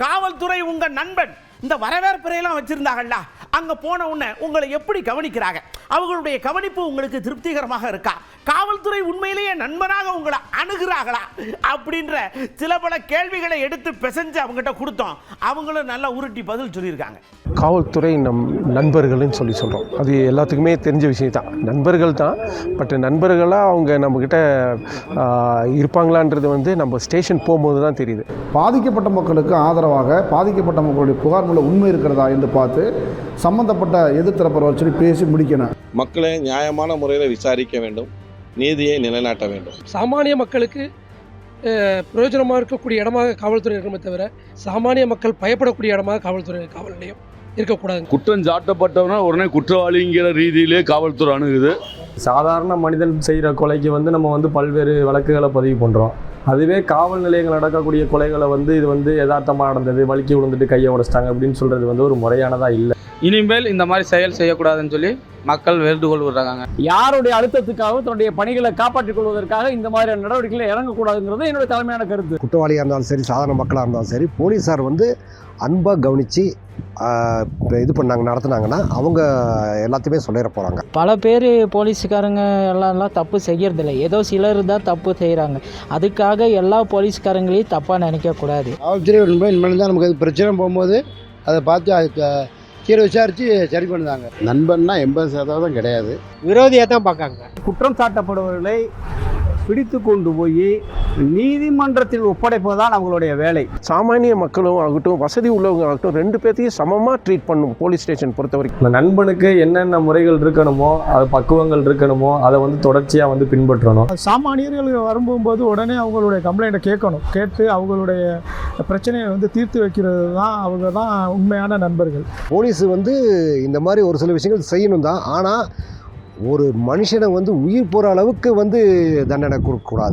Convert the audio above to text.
காவல்துறை உங்க நண்பன் இந்த வரவேற்பறையெல்லாம் வச்சிருந்தாங்கல்ல, அங்க போன உடனே உங்களை எப்படி கவனிக்கிறாங்க? அவங்களுடைய கவனிப்பு உங்களுக்கு திருப்திகரமாக இருக்கா? காவல்துறை உண்மையிலேயே நண்பனாக உங்களை அணுகிறாங்களா அப்படின்ற சில பல கேள்விகளை எடுத்து பிசைஞ்சு அவங்ககிட்ட கொடுத்தோம். அவங்களும் நல்லா உருட்டி பதில் சொல்லியிருக்காங்க. காவல்துறை நண்பர்கள்னு சொல்கிறோம். அது எல்லாத்துக்குமே தெரிஞ்ச விஷயம் தான், நண்பர்கள் தான். பட் நண்பர்களாக அவங்க நம்மக்கிட்ட இருப்பாங்களான்றது வந்து நம்ம ஸ்டேஷன் போகும்போது தான் தெரியுது. பாதிக்கப்பட்ட மக்களுக்கு ஆதரவாக பாதிக்கப்பட்ட மக்களுடைய புகார் மூலம் உண்மை இருக்கிறதா என்று பார்த்து சம்பந்தப்பட்ட எதிர்த்தரப்பை வச்சு பேசி முடிக்கணும். மக்களை நியாயமான முறையில் விசாரிக்க வேண்டும், நீதியை நிலைநாட்ட வேண்டும். சாமானிய மக்களுக்கு பிரயோஜனமாக இருக்கக்கூடிய இடமாக காவல்துறை இருக்கணுமே தவிர சாமானிய மக்கள் பயப்படக்கூடிய இடமாக காவல் நிலையம் இருக்கக்கூடாது. குற்றம் சாட்டப்பட்டவனா உடனே குற்றவாளிங்கிற ரீதியிலே காவல்துறை அணுகுது. சாதாரண மனிதன் செய்கிற கொலைக்கு வந்து நம்ம வந்து பல்வேறு வழக்குகளை பதிவு பண்ணுறோம். அதுவே காவல் நிலையங்கள் நடக்கக்கூடிய கொலைகளை வந்து இது வந்து யதார்த்தமாக நடந்தது, வலிக்கி விழுந்துட்டு கையை உடைச்சிட்டாங்க அப்படின்னு சொல்கிறது வந்து ஒரு முறையானதாக இல்லை. இனிமேல் இந்த மாதிரி செயல் செய்யக்கூடாதுன்னு சொல்லி மக்கள் வேண்டுகோள் விடுறாங்க. யாருடைய அழுத்தத்துக்காகவும் தன்னுடைய பணிகளை காப்பாற்றிக் கொள்வதற்காக இந்த மாதிரியான நடவடிக்கைகளை இறங்கக்கூடாதுங்கிறது என்னுடைய தலைமையான கருத்து. குற்றவாளியாக இருந்தாலும் சரி, சாதாரண மக்களாக இருந்தாலும் சரி, போலீஸார் வந்து அன்பாக கவனித்து இது பண்ணாங்க, நடத்துனாங்கன்னா அவங்க எல்லாத்தையுமே சொல்லிட போகிறாங்க. பல பேர் போலீஸ்காரங்க எல்லாம் தப்பு செய்யறதில்லை, ஏதோ சிலர் தான் தப்பு செய்கிறாங்க. அதுக்காக எல்லா போலீஸ்காரங்களையும் தப்பாக நினைக்கக்கூடாது. காவல்துறை இனிமேல் தான் நமக்கு பிரச்சனை போகும்போது அதை பார்த்து கீழே விசாரித்து சரி பண்ணுதாங்க. நண்பன்னா 80% கிடையாது, விரோதியாக தான் பார்க்காங்க. குற்றம் சாட்டப்படுபவர்களை பிடித்து கொண்டு போய் நீதிமன்றத்தில் ஒப்படைப்பது தான் அவங்களுடைய வேலை. சாமானிய மக்களும் ஆகட்டும், வசதி உள்ளவங்க ஆகட்டும், ரெண்டு பேர்த்தையும் சமமாக ட்ரீட் பண்ணும் போலீஸ் ஸ்டேஷன் பொறுத்த வரைக்கும். நண்பனுக்கு என்னென்ன முறைகள் இருக்கணுமோ, அது பக்குவங்கள் இருக்கணுமோ, அதை வந்து தொடர்ச்சியாக வந்து பின்பற்றணும். சாமானியர்கள் வரும்போது உடனே அவங்களுடைய கம்ப்ளைண்ட்டை கேட்கணும், கேட்டு அவங்களுடைய பிரச்சனையை வந்து தீர்த்து வைக்கிறது தான் அவங்க தான் உண்மையான நண்பர்கள். போலீஸ் வந்து இந்த மாதிரி ஒரு சில விஷயங்கள் செய்யணும் தான், ஆனால் ஒரு மனுஷனை வந்து உயிர் போகிற அளவுக்கு வந்து தண்டனை கொடுக்கக்கூடாது.